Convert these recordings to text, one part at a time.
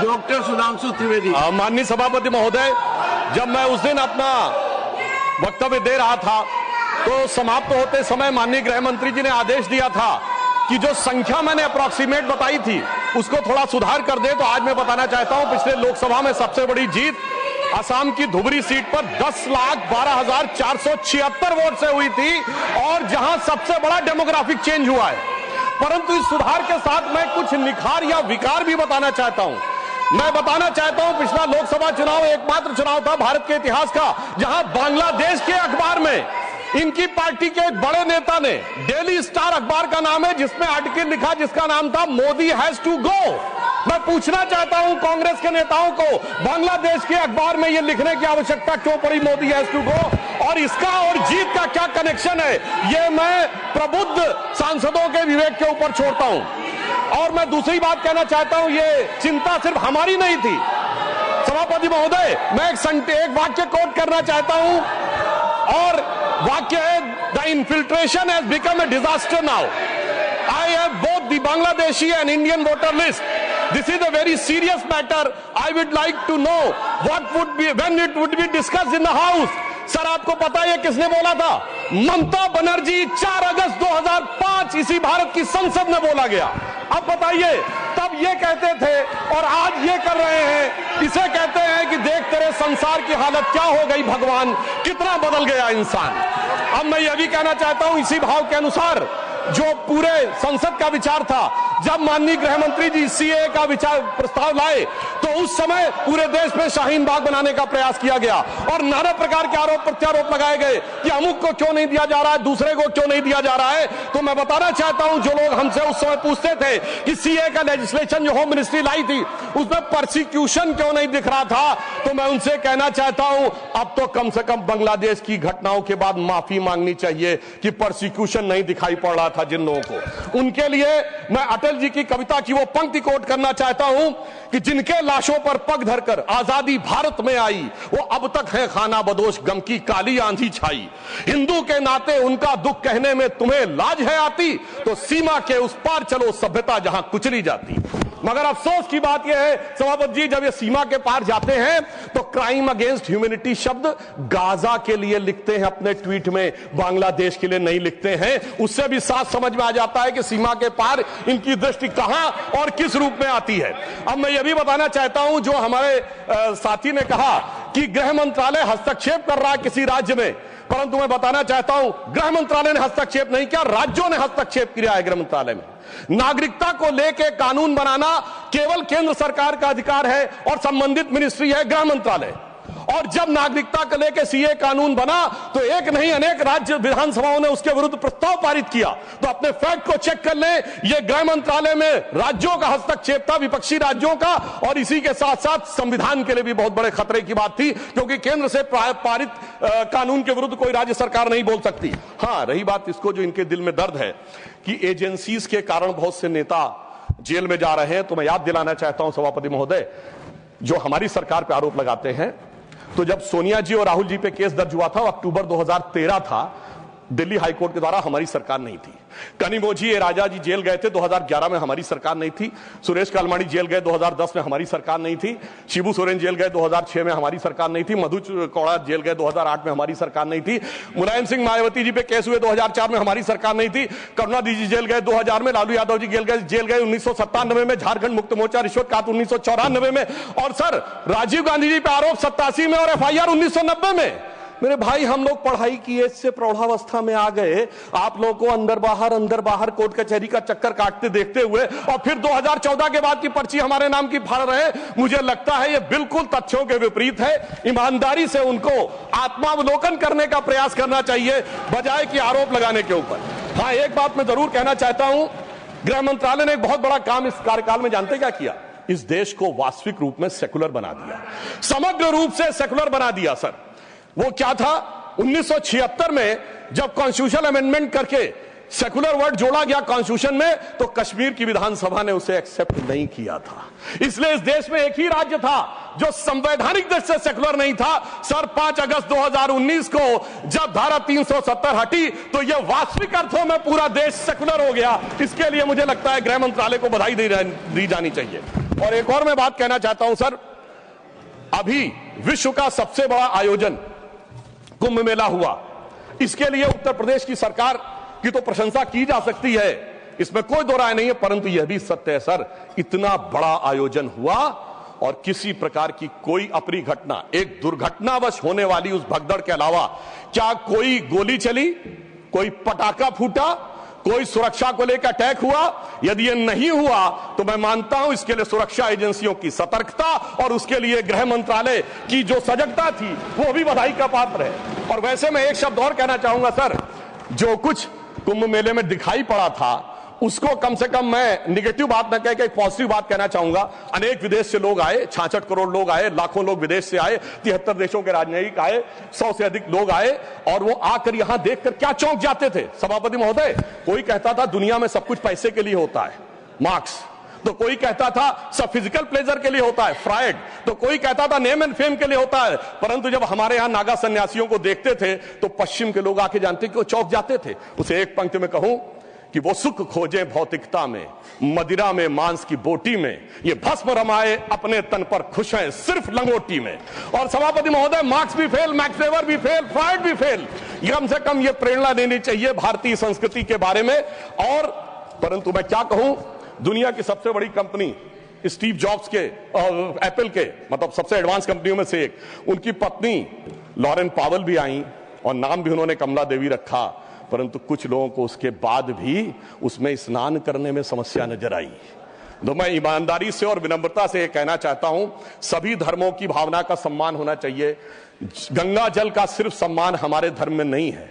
Doctor Sudhanshu Trivedi. माननीय सभापति महोदय, जब मैं उस दिन अपना वक्तव्य दे रहा था तो समाप्त होते समय माननीय गृह मंत्री जी ने आदेश दिया था कि जो संख्या मैंने अप्रॉक्सीमेट बताई थी उसको थोड़ा सुधार कर दे। तो आज मैं बताना चाहता हूं, पिछले लोकसभा में सबसे बड़ी जीत असम की धुबरी सीट पर 10,12,476 वोट से हुई थी और जहां सबसे बड़ा डेमोग्राफिक चेंज हुआ है। परंतु इस सुधार के साथ मैं कुछ निखार या विकार भी बताना चाहता हूं। मैं बताना चाहता हूं, पिछला लोकसभा चुनाव एकमात्र चुनाव था भारत के इतिहास का जहां बांग्लादेश के अखबार में इनकी पार्टी के एक बड़े नेता ने, डेली स्टार अखबार का नाम है, जिसमें आर्टिकल लिखा जिसका नाम था मोदी हैज टू गो। मैं पूछना चाहता हूं कांग्रेस के नेताओं को, बांग्लादेश के अखबार में यह लिखने की आवश्यकता क्यों पड़ी मोदी हैज टू गो, और इसका और जीत का क्या कनेक्शन है, यह मैं प्रबुद्ध सांसदों के विवेक के ऊपर छोड़ता हूं। और मैं दूसरी बात कहना चाहता हूं, यह चिंता सिर्फ हमारी नहीं थी सभापति महोदय। मैं एक वाक्य कोट करना चाहता हूं और वाक्य है, the infiltration has become a disaster now. I have both the Bangladeshi and Indian voter list. This is a very serious matter. I would like to know what would be when it would be discussed in the House. Sir आपको पता है किसने बोला था? ममता बनर्जी 4 अगस्त 2005 इसी भारत की संसद में बोला गया। अब बताइए, तब ये कहते थे और आज ये कर रहे हैं। इसे कहते हैं कि देख तेरे संसार की हालत क्या हो गई भगवान, कितना बदल गया इंसान। अब मैं ये भी कहना चाहता हूं, इसी भाव के अनुसार जो पूरे संसद का विचार था, जब माननीय गृह मंत्री जी सीए का विचार प्रस्ताव लाए तो उस समय पूरे देश में शाहीन बाग बनाने का प्रयास किया गया और नाना प्रकार के आरोप प्रत्यारोप लगाए गए कि अमुक को क्यों नहीं दिया जा रहा है, दूसरे को क्यों नहीं दिया जा रहा है। तो मैं बताना चाहता हूं, जो लोग हमसे उस समय पूछते थे कि सीए का लेजिस्लेशन जो होम मिनिस्ट्री लाई थी उसमें परसिक्यूशन क्यों नहीं दिख रहा था, तो मैं उनसे कहना चाहता हूं, अब तो कम से कम बांग्लादेश की घटनाओं के बाद माफी मांगनी चाहिए कि परसिक्यूशन नहीं दिखाई पड़ रहा था जिन लोगों को। उनके लिए मैं अटल जी की कविता की वो पंक्ति कोट करना चाहता हूं कि जिनके लाशों पर पग धरकर आजादी भारत में आई, वो अब तक है खाना बदोश, गम की काली आंधी छाई। हिंदू के नाते उनका दुख कहने में तुम्हें लाज है आती, तो सीमा के उस पार चलो सभ्यता जहां कुचली जाती। मगर अफसोस की बात यह है सभापति जी, जब ये सीमा के पार जाते हैं तो क्राइम अगेंस्ट ह्यूमैनिटी शब्द गाजा के लिए लिखते हैं अपने ट्वीट में, बांग्लादेश के लिए नहीं लिखते हैं। उससे भी साफ समझ में आ जाता है कि सीमा के पार इनकी दृष्टि कहां और किस रूप में आती है। अब मैं यह भी बताना चाहता हूं, जो हमारे साथी ने कहा कि गृह मंत्रालय हस्तक्षेप कर रहा है किसी राज्य में, परंतु मैं बताना चाहता हूं गृह मंत्रालय ने हस्तक्षेप नहीं किया, राज्यों ने हस्तक्षेप किया है। गृह मंत्रालय में नागरिकता को लेकर कानून बनाना केवल केंद्र सरकार का अधिकार है और संबंधित मिनिस्ट्री है गृह मंत्रालय। और जब नागरिकता को लेकर सीए कानून बना तो एक नहीं अनेक राज्य विधानसभाओं ने उसके विरुद्ध प्रस्ताव पारित किया। तो अपने फैक्ट को चेक कर लें, यह गृह मंत्रालय में राज्यों का हस्तक्षेप था, विपक्षी राज्यों का, और इसी के साथ साथ संविधान के लिए भी बहुत बड़े खतरे की बात थी, क्योंकि केंद्र से पारित कानून के विरुद्ध कोई राज्य सरकार नहीं बोल सकती। हाँ, रही बात इसको जो इनके दिल में दर्द है कि एजेंसीज के कारण बहुत से नेता जेल में जा रहे हैं, तो मैं याद दिलाना चाहता हूं सभापति महोदय, जो हमारी सरकार पर आरोप लगाते हैं, तो जब सोनिया जी और राहुल जी पे केस दर्ज हुआ था, अक्टूबर 2013 था, दिल्ली हाईकोर्ट के द्वारा, हमारी सरकार नहीं थी। कनिमोझी ए राजा जी जेल गए थे 2011 में, हमारी सरकार नहीं थी। सुरेश कालमाड़ी जेल गए 2010 में, हमारी सरकार नहीं थी। शिबू सोरेन जेल गए 2006 में, हमारी सरकार नहीं थी। मधु कौड़ा जेल गए 2008 में, हमारी सरकार नहीं थी। मुलायम सिंह मायावती जी पे केस हुए 2004 में, हमारी सरकार नहीं थी। करुणानिधि जी जेल गए 2000 में, लालू यादव जी जेल गए 1997 में, झारखंड मुक्त मोर्चा रिश्वत काट 1994 में, और सर राजीव गांधी जी पे आरोप 87 में और एफआईआर 1990 में। मेरे भाई, हम लोग पढ़ाई की एज से प्रौढ़ावस्था में आ गए, आप लोगों को अंदर बाहर कोर्ट कचहरी का चक्कर काटते देखते हुए, और फिर 2014 के बाद की पर्ची हमारे नाम की फाड़ रहे हैं। मुझे लगता है ये बिल्कुल तथ्यों के विपरीत है। ईमानदारी से उनको आत्मावलोकन करने का प्रयास करना चाहिए, बजाय कि आरोप लगाने के ऊपर। हाँ, एक बात मैं जरूर कहना चाहता हूं, गृह मंत्रालय ने एक बहुत बड़ा काम इस कार्यकाल में जानते क्या किया? इस देश को वास्तविक रूप में सेकुलर बना दिया, समग्र रूप से सेकुलर बना दिया। सर वो क्या था? 1976 में जब कॉन्स्टिट्यूशन अमेंडमेंट करके सेकुलर वर्ड जोड़ा गया कॉन्स्टिट्यूशन में, तो कश्मीर की विधानसभा ने उसे एक्सेप्ट नहीं किया था। इसलिए इस देश में एक ही राज्य था जो संवैधानिक दृष्टि से सेकुलर नहीं था। सर 5 अगस्त 2019 को जब धारा 370 हटी तो यह वास्तविक अर्थों में पूरा देश सेकुलर हो गया। इसके लिए मुझे लगता है गृह मंत्रालय को बधाई दी जानी चाहिए। और एक और मैं बात कहना चाहता हूं सर, अभी विश्व का सबसे बड़ा आयोजन कुंभ मेला हुआ, इसके लिए उत्तर प्रदेश की सरकार की तो प्रशंसा की जा सकती है, इसमें कोई दो राय नहीं है, परंतु यह भी सत्य है सर, इतना बड़ा आयोजन हुआ और किसी प्रकार की कोई अप्रिय घटना, एक दुर्घटनावश होने वाली उस भगदड़ के अलावा क्या कोई गोली चली, कोई पटाखा फूटा, कोई सुरक्षा को लेकर अटैक हुआ? यदि यह नहीं हुआ तो मैं मानता हूं इसके लिए सुरक्षा एजेंसियों की सतर्कता और उसके लिए गृह मंत्रालय की जो सजगता थी वो भी बधाई का पात्र है। और वैसे मैं एक शब्द और कहना चाहूंगा सर, जो कुछ कुंभ मेले में दिखाई पड़ा था उसको कम से कम मैं निगेटिव बात न कह के एक पॉजिटिव बात कहना चाहूंगा। अनेक विदेश से लोग आए, 66 करोड़ लोग आए, लाखों लोग विदेश से आए, 73 देशों के राजनयिक आए, 100 से अधिक लोग आए और वो आकर यहां देखकर क्या चौंक जाते थे सभापति महोदय। कोई कहता था दुनिया में सब कुछ पैसे के लिए होता है, मार्क्स, तो कोई कहता था सब फिजिकल प्लेजर के लिए होता है, फ्रायड, तो कोई कहता था नेम एंड फेम के लिए होता है। परंतु जब हमारे यहां नागा सन्यासियों को देखते थे तो पश्चिम के लोग आके जानते कि वो चौंक जाते थे। उसे एक पंक्ति में कहूं कि वो सुख खोजे भौतिकता में, मदिरा में मांस की बोटी में, ये भस्म रमाए अपने तन पर खुश हैं सिर्फ लंगोटी में। और सभापति महोदय, मार्क्स भी फेल, मैक्स वेबर भी फेल, फ्रायड भी फेल, कम से कम ये प्रेरणा देनी चाहिए भारतीय संस्कृति के बारे में। और परंतु मैं क्या कहूं, दुनिया की सबसे बड़ी कंपनी स्टीव जॉब्स के एप्पल के, मतलब सबसे एडवांस कंपनियों में से एक, उनकी पत्नी लॉरेन पावेल भी आई और नाम भी उन्होंने कमला देवी रखा, परंतु कुछ लोगों को उसके बाद भी उसमें स्नान करने में समस्या नजर आई। तो मैं ईमानदारी से और विनम्रता से कहना चाहता हूं, सभी धर्मों की भावना का सम्मान होना चाहिए। गंगा जल का सिर्फ सम्मान हमारे धर्म में नहीं है,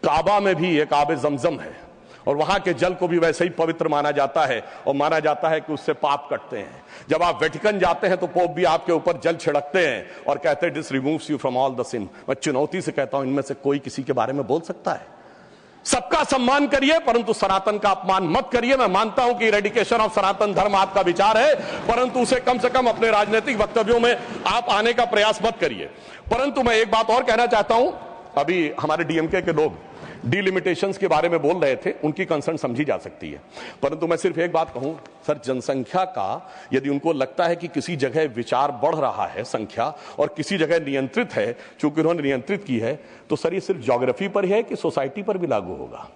काबा में भी एक आबे जमजम है और वहां के जल को भी वैसे ही पवित्र माना जाता है और माना जाता है कि उससे पाप कटते हैं। जब आप वेटिकन जाते हैं तो पोप भी आपके ऊपर जल छिड़कते हैं और कहते हैं this removes you from all the sin. मैं चुनौती से कहता हूं, इनमें से कोई किसी के बारे में बोल सकता है? सबका सम्मान करिए परंतु सनातन का अपमान मत करिए। मैं मानता हूं कि इरेडिकेशन ऑफ सनातन धर्म आपका विचार है, परंतु उसे कम से कम अपने राजनीतिक वक्तव्यों में आप आने का प्रयास मत करिए। परंतु मैं एक बात और कहना चाहता हूं, अभी हमारे डीएमके के लोग डिलिमिटेशंस के बारे में बोल रहे थे, उनकी कंसर्न समझी जा सकती है, परंतु मैं सिर्फ एक बात कहूं सर, जनसंख्या का यदि उनको लगता है कि किसी जगह विचार बढ़ रहा है संख्या और किसी जगह नियंत्रित है, चूंकि उन्होंने नियंत्रित की है, तो सर ये सिर्फ ज्योग्राफी पर ही है कि सोसाइटी पर भी लागू होगा?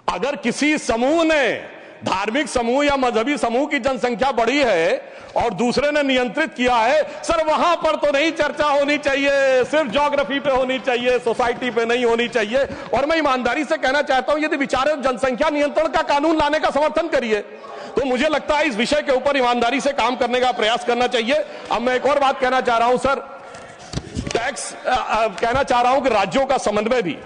अगर किसी समूह ने, धार्मिक समूह या मजहबी समूह की जनसंख्या बढ़ी है और दूसरे ने नियंत्रित किया है, सर वहां पर तो नहीं चर्चा होनी चाहिए, सिर्फ ज्योग्राफी पे होनी चाहिए, सोसाइटी पे नहीं होनी चाहिए। और मैं ईमानदारी से कहना चाहता हूं, यदि विचार जनसंख्या नियंत्रण का कानून लाने का समर्थन करिए, तो मुझे लगता है इस विषय के ऊपर ईमानदारी से काम करने का प्रयास करना चाहिए। अब मैं एक और बात कहना चाह रहा हूं सर, टैक्स कहना चाह रहा हूं कि राज्यों का समन्वय भी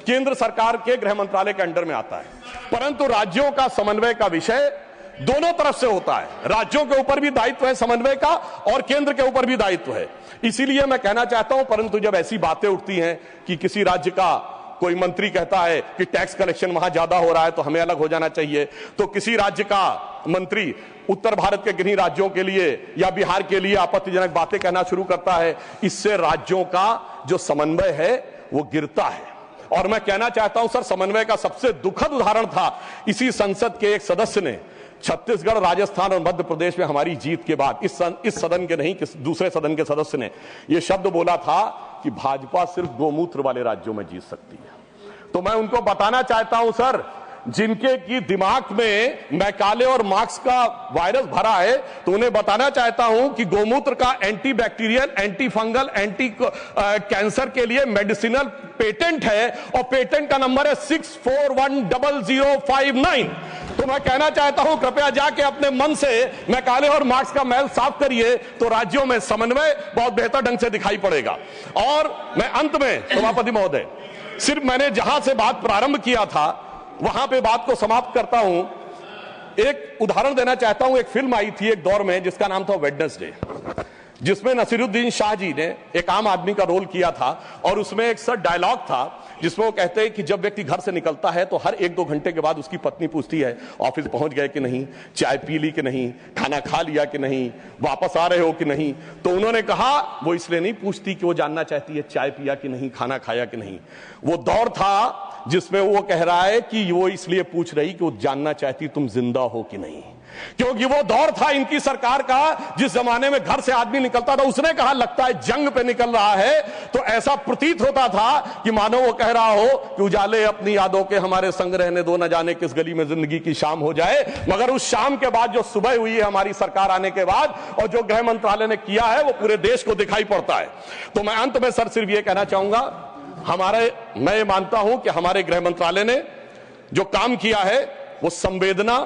केंद्र सरकार के गृह मंत्रालय के अंडर में आता है, परंतु राज्यों का समन्वय का विषय दोनों तरफ से होता है। राज्यों के ऊपर भी दायित्व है समन्वय का और केंद्र के ऊपर भी दायित्व है। इसीलिए मैं कहना चाहता हूं, परंतु जब ऐसी बातें उठती हैं कि किसी राज्य का कोई मंत्री कहता है कि टैक्स कलेक्शन वहां ज्यादा हो रहा है तो हमें अलग हो जाना चाहिए, तो किसी राज्य का मंत्री उत्तर भारत के किन्हीं राज्यों के लिए या बिहार के लिए आपत्तिजनक बातें कहना शुरू करता है, इससे राज्यों का जो समन्वय है वो गिरता है। और मैं कहना चाहता हूं सर, समन्वय का सबसे दुखद उदाहरण था इसी संसद के एक सदस्य ने छत्तीसगढ़, राजस्थान और मध्य प्रदेश में हमारी जीत के बाद इस सदन के नहीं, दूसरे सदन के सदस्य ने यह शब्द बोला था कि भाजपा सिर्फ गोमूत्र वाले राज्यों में जीत सकती है। तो मैं उनको बताना चाहता हूं सर, जिनके की दिमाग में मैकाले और मार्क्स का वायरस भरा है, तो उन्हें बताना चाहता हूं कि गोमूत्र का anti bacterial, anti fungal, anti cancer के लिए मेडिसिनल पेटेंट है और पेटेंट का नंबर है 64100059। तो मैं कहना चाहता हूं, कृपया जाके अपने मन से मैकाले और मार्क्स का मैल साफ करिए, तो राज्यों में समन्वय बहुत बेहतर ढंग से दिखाई पड़ेगा। और मैं अंत में सभापति महोदय, सिर्फ मैंने जहां से बात प्रारंभ किया था वहां पे बात को समाप्त करता हूं। एक उदाहरण देना चाहता हूं, एक फिल्म आई थी एक दौर में जिसका नाम था वेडनेसडे, जिसमें नसीरुद्दीन शाह जी ने एक आम आदमी का रोल किया था और उसमें एक सर डायलॉग था जिसमें वो कहते हैं कि जब व्यक्ति घर से निकलता है तो हर 1-2 घंटे के बाद उसकी पत्नी पूछती है ऑफिस पहुंच गए कि नहीं, चाय पी ली कि नहीं, खाना खा लिया कि नहीं, वापस आ रहे हो कि नहीं। तो उन्होंने कहा वो इसलिए नहीं पूछती कि वो जानना चाहती है चाय पिया कि नहीं, खाना खाया कि नहीं। वो दौर था जिसमें वो कह रहा है कि वो इसलिए पूछ रही कि वो जानना चाहती तुम जिंदा हो कि नहीं। क्योंकि वो दौर था इनकी सरकार का जिस जमाने में घर से आदमी निकलता था, उसने कहा लगता है जंग पे निकल रहा है, तो ऐसा प्रतीत होता था कि मानो वो कह रहा हो कि उजाले अपनी यादों के हमारे संग रहने दो, न जाने किस गली में जिंदगी की शाम हो जाए। मगर उस शाम के बाद जो सुबह हुई है हमारी सरकार आने के बाद, और जो गृह मंत्रालय ने किया है, वो पूरे देश को दिखाई पड़ता है। तो मैं अंत में सर सिर्फ ये कहना चाहूंगा, मैं ये मानता हूं कि हमारे गृह मंत्रालय ने जो काम किया है वो संवेदना,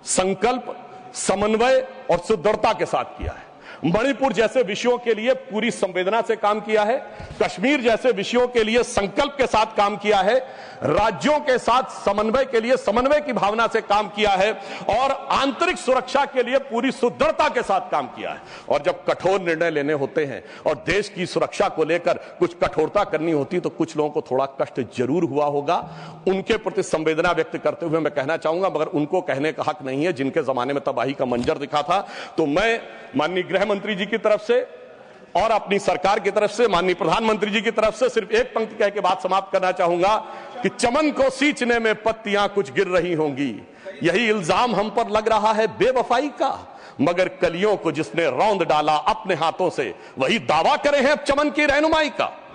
संकल्प, समन्वय और सुदृढ़ता के साथ किया है। मणिपुर जैसे विषयों के लिए पूरी संवेदना से काम किया है, कश्मीर जैसे विषयों के लिए संकल्प के साथ काम किया है, राज्यों के साथ समन्वय के लिए समन्वय की भावना से काम किया है, और आंतरिक सुरक्षा के लिए पूरी सुदृढ़ता के साथ काम किया है। और जब कठोर निर्णय लेने होते हैं और देश की सुरक्षा को लेकर कुछ कठोरता करनी होती, तो कुछ लोगों को थोड़ा कष्ट जरूर हुआ होगा। उनके प्रति संवेदना व्यक्त करते हुए मैं कहना चाहूंगा, मगर उनको कहने का हक नहीं है जिनके जमाने में तबाही का मंजर दिखा था। तो मैं माननीय गृह मंत्री जी की तरफ से और अपनी सरकार की तरफ से, माननीय प्रधानमंत्री जी की तरफ से सिर्फ एक पंक्ति कह के बात समाप्त करना चाहूंगा कि चमन को सींचने में पत्तियां कुछ गिर रही होंगी, यही इल्जाम हम पर लग रहा है बेवफाई का, मगर कलियों को जिसने रौंद डाला अपने हाथों से, वही दावा करे हैं अब चमन की रहनुमाई का।